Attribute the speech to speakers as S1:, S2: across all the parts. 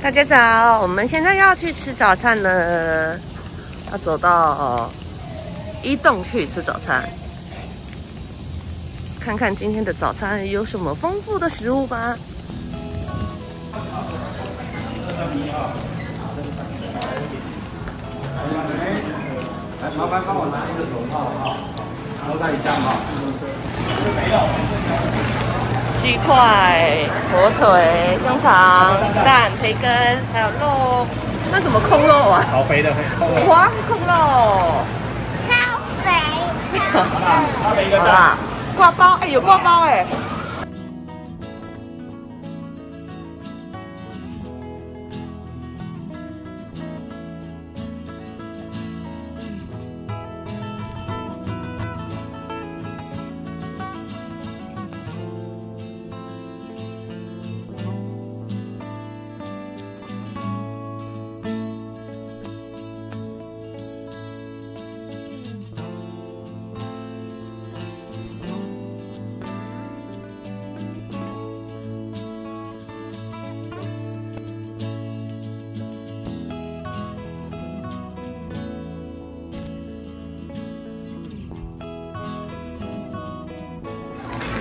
S1: 大家早，我们现在要去吃早餐了，要走到一栋去吃早餐，看看今天的早餐有什么丰富的食物吧。
S2: 来，麻烦帮我拿一个手套哈，然后带一下哈。没有。
S1: 鸡块、火腿、香肠、蛋、培根，还有肉，那什么控肉啊？
S2: 好肥的控肉。
S1: 哇，控肉，
S3: 超肥。
S2: 好了，一个
S1: 好啦，挂包，哎，有挂包哎。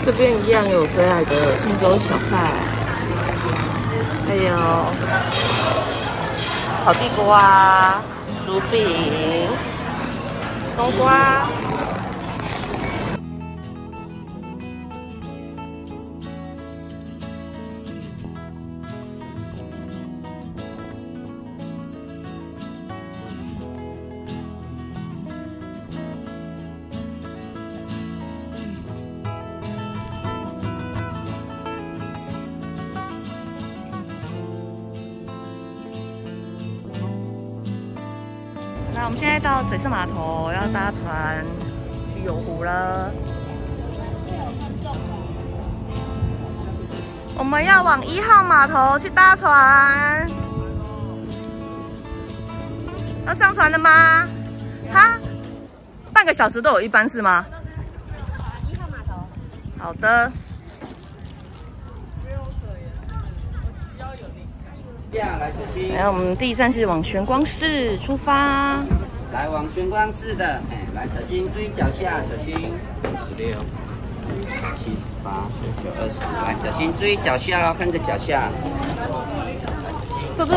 S1: 这边一样有最爱的青州小菜，还有烤地瓜、薯饼、冬瓜。那我们现在到水上码头，要搭船去游湖了。我们要往1号码头去搭船。要上船了吗？哈，半个小时都有一班是吗
S3: 1号码头。
S1: 好的。
S4: 来，小心。
S1: 来，我们第一站是往玄光寺出发。
S4: 来往玄光寺的，来小心，注意脚下，小心。16、78、19、20，来小心，注意脚下哦，看着脚下。
S1: 坐这。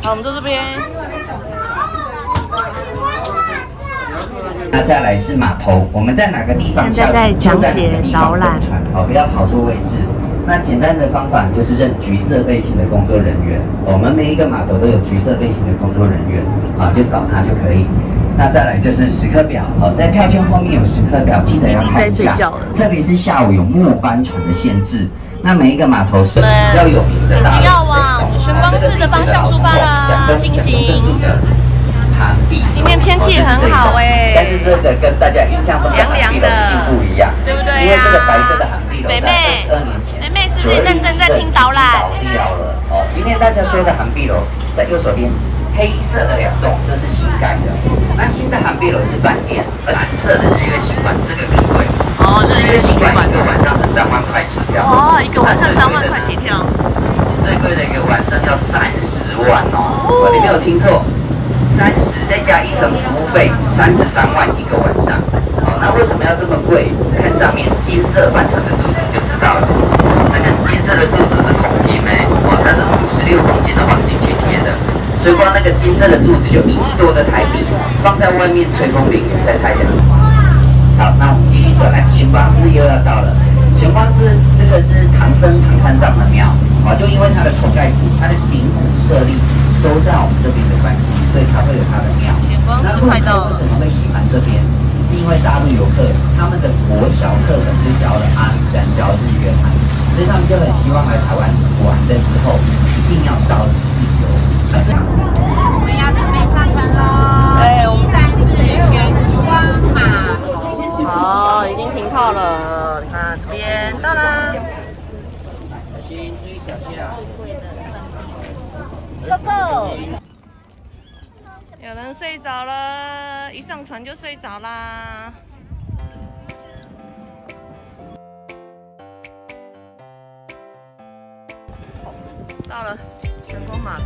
S1: 好，我们坐这边。
S4: 那再来是码头，我们在哪个地方下
S1: 现在在讲解导览，
S4: 不要跑错位置。 那简单的方法就是认橘色背心的工作人员，我们每一个码头都有橘色背心的工作人员，就找他就可以。那再来就是时刻表，在票券后面有时刻表，记得要看一下。特别是下午有末班船的限制。那每一个码头是比较有名的，
S1: 已经要往玄光寺的方向出发了，进行。今天天气很好哎，
S4: 但是这个跟大家印象中的
S1: 凉凉的
S4: 不一样，
S1: 对不对呀？
S4: 因为这个白色的航壁楼，
S1: 美妹
S4: 22年前。
S1: 妹妹是不是认真在听导览？
S4: 倒掉了哦。今天大家睡的航壁楼在右手边，黑色的2栋，这是新盖的。那新的航壁楼是饭店，蓝色的日月行馆，这个更贵。
S1: 哦，日月行馆
S4: 一个晚上是3万块起跳。
S1: 哦，一个晚上3万块起跳。
S4: 最贵的一个晚上要30万哦。你没有听错，30再加1层服务费，33万一个晚上。哦，那为什么要这么贵？看上面金色帆船的柱子就知道了。 这个金色的柱子是孔金哇，它是56公斤的黄金去贴的，所以光那个金色的柱子就1亿多的台币，放在外面吹风淋雨晒太阳。好，那我们继续走来，玄光寺又要到了。玄光寺这个是唐僧唐三藏的庙，就因为它的头盖骨、它的顶骨舍利收在我们这边的关系，所以它会有它的庙。
S1: 玄光寺快到了。
S4: 为什么会喜欢这边？是因为大陆游客他们的国小课本就教了阿里山、教日月潭。 所以他们就很希望来台湾玩的时候，一定要到此一游。
S3: 我们要准备上船喽。
S1: 哎，我们
S3: 第一站是玄光码头。
S1: 好，已经停靠了。你看这边到啦。
S4: 小心，注意脚下。
S3: Go go。
S1: 有人睡着了，一上船就睡着啦。到了成功码头。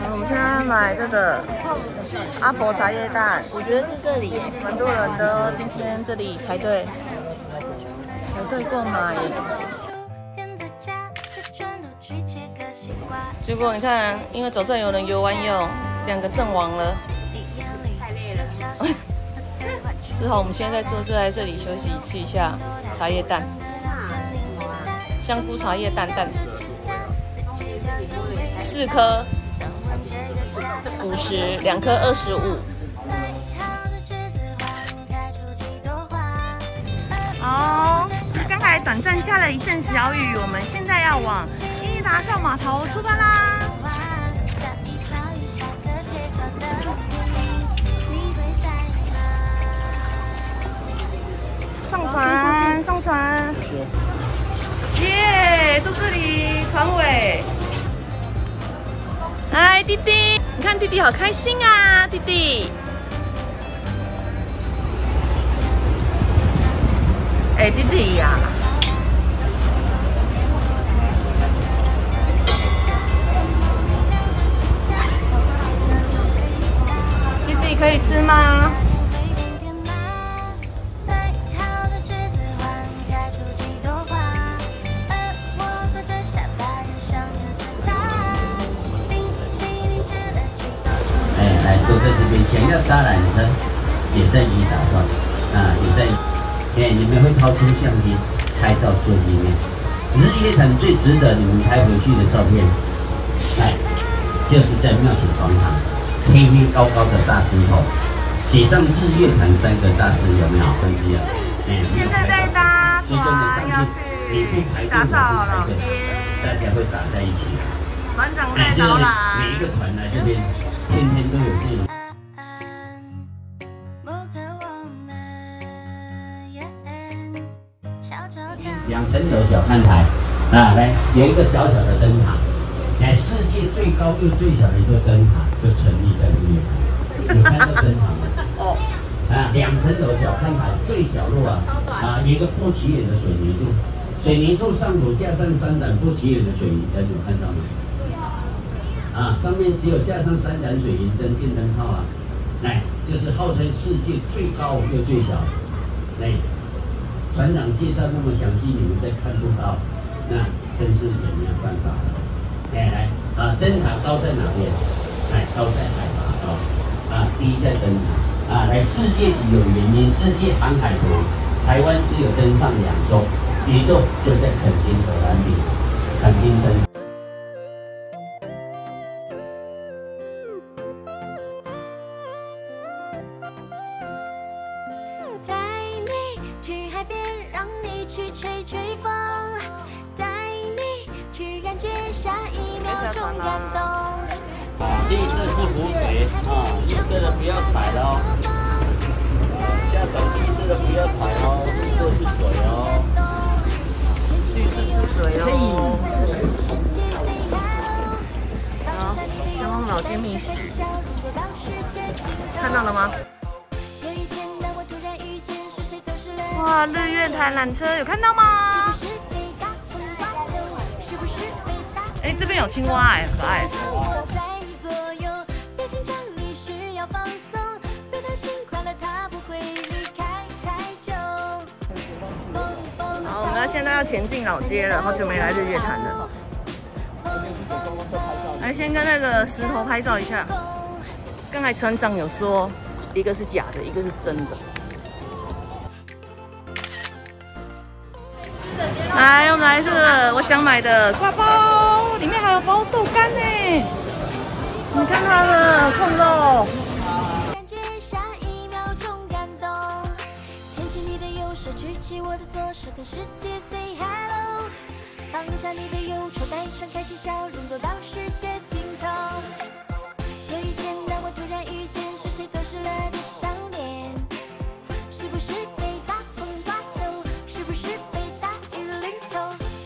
S1: 我们现在买这个阿婆茶叶蛋，我觉得是这里耶，蛮多人的哦。今天这里排队购买。结果你看，因为早上有人游完泳，2个阵亡了，
S3: 太累了。
S1: 只好我们现在就在这里休息吃一下茶叶蛋，香菇茶叶蛋蛋，4颗50，2颗25。好，刚才短暂下了一阵小雨，我们现在要往伊达邵码头出发啦！上船！耶，到这里船尾。来，弟弟，你看弟弟好开心啊，弟弟。哎，弟弟呀，弟弟可以吃吗？
S5: 都在这边，想要搭缆车也在伊达上啊，也在。你们会掏出相机拍照做纪念。日月潭最值得你们拍回去的照片，就是在庙前广场，黑黑高高的大石头，写上日月潭3个大字，有没有？
S1: 现在在搭船要去伊达邵老街，
S5: 大家会打在一起。
S1: 船长在导览，
S5: 每一个团来这边，天天都有这种。2层楼小看台啊，来有一个小小的灯塔，世界最高又最小的一座灯塔就成立在日月潭。有看到灯塔吗？哦。2层楼小看台最角落有一个不起眼的水泥柱，水泥柱上头架上3盏不起眼的水泥灯，有看到吗？上面只有架上3盏水银灯、电灯泡就是号称世界最高又最小。船长介绍那么详细，你们再看不到，那真是也没有办法了。灯塔高在哪边？高在海拔高，低在灯塔。来，世界级有原因，世界航海图，台湾只有登上2座，1座就在垦丁荷兰比，垦丁灯。绿色是湖水绿色的不要踩喽。下船绿色的不要踩哦，绿色是水哦。
S1: 绿色是水哦。好，前往老街觅食，看到了吗？哇，日月潭缆车有看到吗？这边有青蛙很可爱。好，我们现在要前进老街了，好久没来日月潭了。来，先跟那个石头拍照一下。刚才船长有说，一个是假的，一个是真的。来，我们来这个我想买的挂包，里面还有包豆干呢。你看它的控肉。感觉下一秒钟感动，牵起你的右手，举起我的左手，跟世界 say hello。放下你的忧愁，带上开心笑容，走到世界尽头。有一天，当我突然遇见，是谁走失了的笑脸？是不是被大风刮走？是不是被大雨淋透？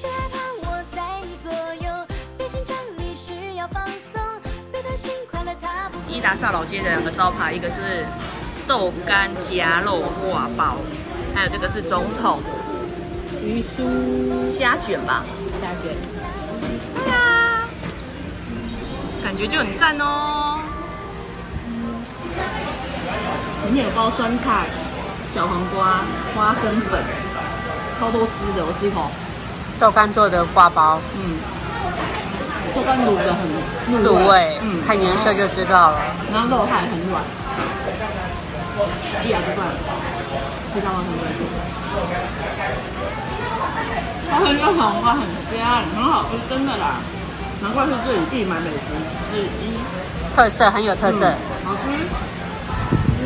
S1: 别害怕，我在你左右。别紧张，你需要放松。别担心，快乐它不。伊达邵老街的2个招牌，一个是豆干夹肉挂包，还有这个是总统
S3: 鱼酥
S1: 虾卷吧？
S3: 虾卷，
S1: 对啊，感觉就很赞哦。里面有包酸菜、小黄瓜、花生粉，超多汁的。我吃一口，
S3: 豆干做的挂包，
S1: 豆干卤的很
S3: 入味，看颜色就知道了。
S1: 然后肉还很软，一咬就断，吃到吗？它很有黄瓜，很香，很好吃，真的啦。难怪是这里必买美食之一，
S3: 特色很有特色。
S1: 好吃，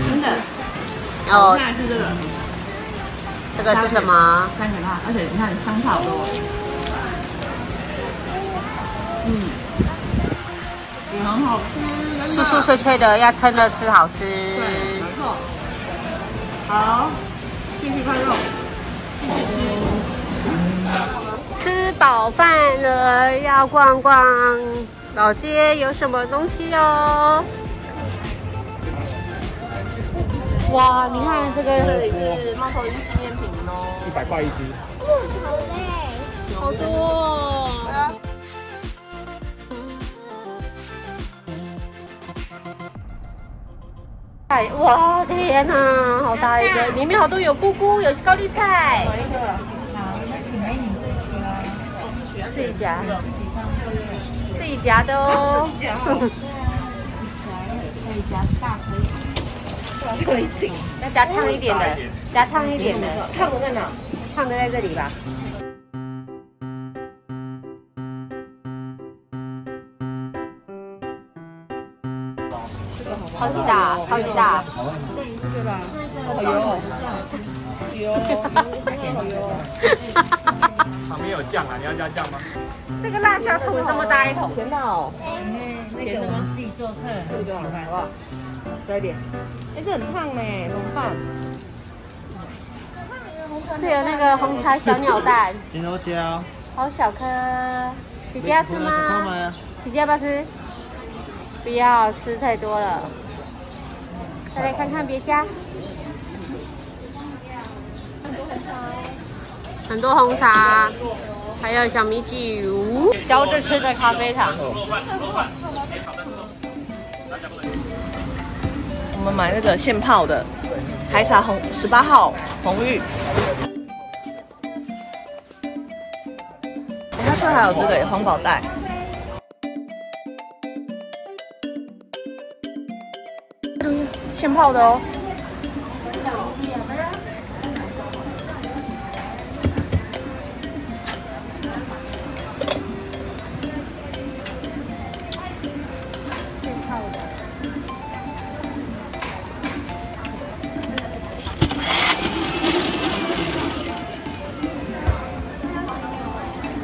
S1: 真的。
S3: 然后
S1: 现在是这个，
S3: 这个是什么？
S1: 三层辣，而且你看香菜好多，也很好吃，
S3: 酥酥脆脆的，要撑着吃好吃。
S1: 对，没错。好，继续看肉，继续吃。
S3: 吃饱饭了，要逛逛老街，有什么东西哦？哇，你看这个
S1: 是猫头鹰纪念品哦
S2: ，100块一只。
S3: 好多哦。哎，哇天哪，好大一个，里面好多有菇菇，有高丽菜。
S1: 一个，
S3: 好，那请美女自取哦。自己夹，自己夹的哦。
S1: 可以夹大可以，
S3: 要加烫一点的，加烫一点的。
S1: 烫的在哪？
S3: 烫的在这里吧。超级大，超级大。
S1: 对吧？好油哦，油，好油哦。
S2: 旁边有酱啊，你要加酱吗？
S3: 这个辣椒桶这么大一桶，
S1: 甜到哦，
S6: 那个我们自己做客人很喜欢，
S1: 好不好？再一点。哎，这很烫呢，怎么办？
S3: 这有那个红茶小鸟蛋，
S2: 金豆椒。
S3: 好小颗。姐姐要吃吗？姐姐要不要吃？不要吃太多了。再来看看别家，很多红茶，还有小米酒，嚼着吃的咖啡糖。
S1: 我们买那个现泡的海茶红18号红玉。它这还有这个黄宝带。现泡的哦。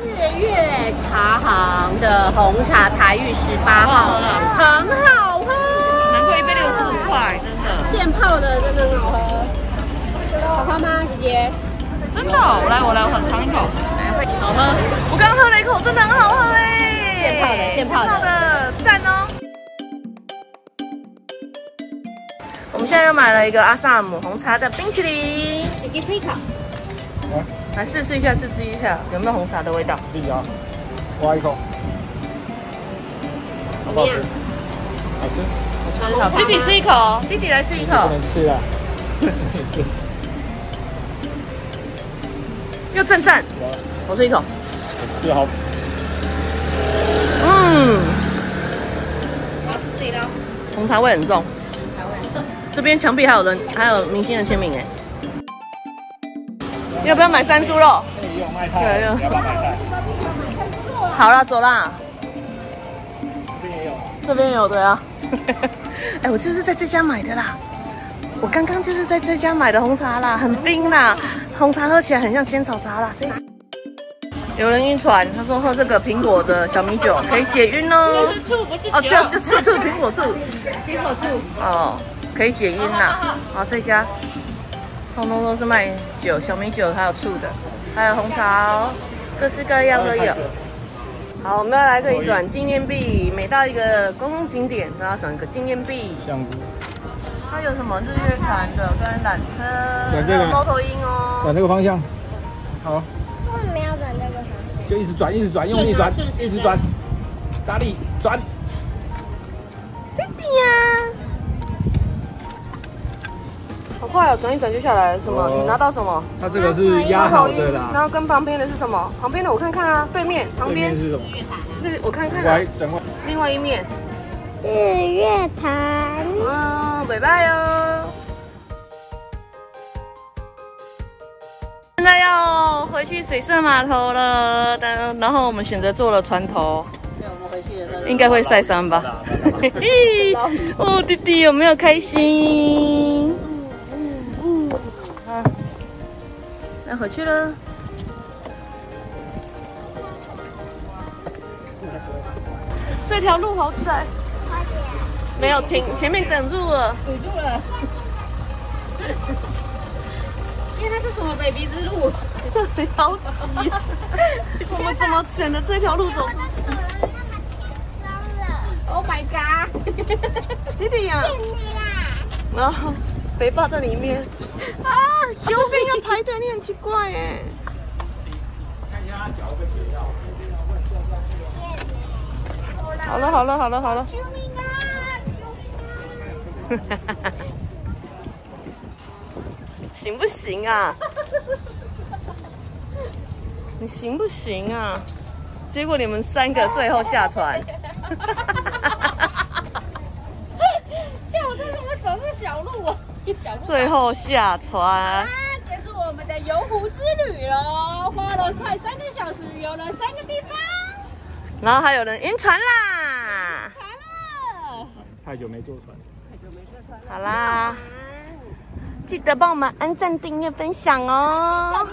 S3: 日月茶行的红茶台玉18号，很好喝，
S1: 难怪1杯65块，真的。
S3: 现泡的真的很好喝。好喝吗，姐姐？
S1: 真的、哦，我来，我尝一口。
S3: 好喝。
S1: 我刚喝了一口，真的很好喝哎。
S3: 现泡的，
S1: 赞哦。我们现在又买了一个阿萨姆红茶的冰淇淋，
S3: 姐姐吃一口。
S1: 来试一下，有没有红茶的味道？
S2: 自己啊，挖一口，好不好吃？好吃。
S1: 好，弟弟吃一口，弟弟来吃一口。
S2: 不能吃啊。
S1: 又赞，我吃一口。
S2: 我吃好。
S3: 好，自己捞。
S1: 红茶味很重。这边墙壁还有明星的签名哎。要不要买山猪肉？
S2: 有卖菜，要不要买菜？
S1: 好啦，走啦。
S2: 这边也有。
S1: 这边有对啊。哎，我就是在这家买的啦。我刚刚就是在这家买的红茶啦，很冰啦，红茶喝起来很像仙草茶啦。有人晕船，他说喝这个苹果的小米酒可以解晕哦。
S3: 这是醋，不是酒。
S1: 哦，就醋，苹果醋。
S3: 苹果醋。
S1: 哦，可以解晕啦。好，这家通通都是卖酒，小米酒还有醋的，还有红茶哦，各式各样都有。好，我们要来这里转纪念币，每到一个公共景点都要转一个纪念币。
S2: 这样子。
S1: 它有什么日月潭的跟缆车，
S2: 转这个
S1: 猫头鹰哦。
S2: 转这个方向，好，
S3: 为什么要转这个方向？
S2: 就一直转，一直转，用力转，一直转，大力转。
S1: 弟弟呀！好快哦，转一转就下来了。什么？你拿到什么？
S2: 它这个是压好的啦。
S1: 然后跟旁边的是什么？旁边的我看看啊，对面旁边
S2: 是什么？
S1: 是我看看啊。
S2: 等会。
S1: 另外一面。
S3: 日月潭。
S1: 哦，拜拜哟。现在要回去水社码头了，然后我们选择坐了船头。对，我们回去的应该会晒伤吧？嘿嘿，哦，弟弟有没有开心？要回去了。这条路好窄，没有停，前面等住了，堵住了。因为那是什么北鼻之路？好急！我们怎么选的这条路走？Oh my god！ 弟弟呀，然后肥爸在里面啊，救命要排队，你很奇怪耶。看一下他脚跟解药。好了好了好了好了！救命啊！救命啊！行不行啊？你行不行啊？结果你们3个最后下船。
S3: 像我这是我走是小路啊，
S1: 最后下船。
S3: 结束我们的游湖之旅喽，花了快3个小时，游了3个地方。
S1: 然后还有人晕船啦！
S3: 船了，
S2: 太久没坐船。
S1: 好啦，记得帮我们按赞、订阅、分享哦。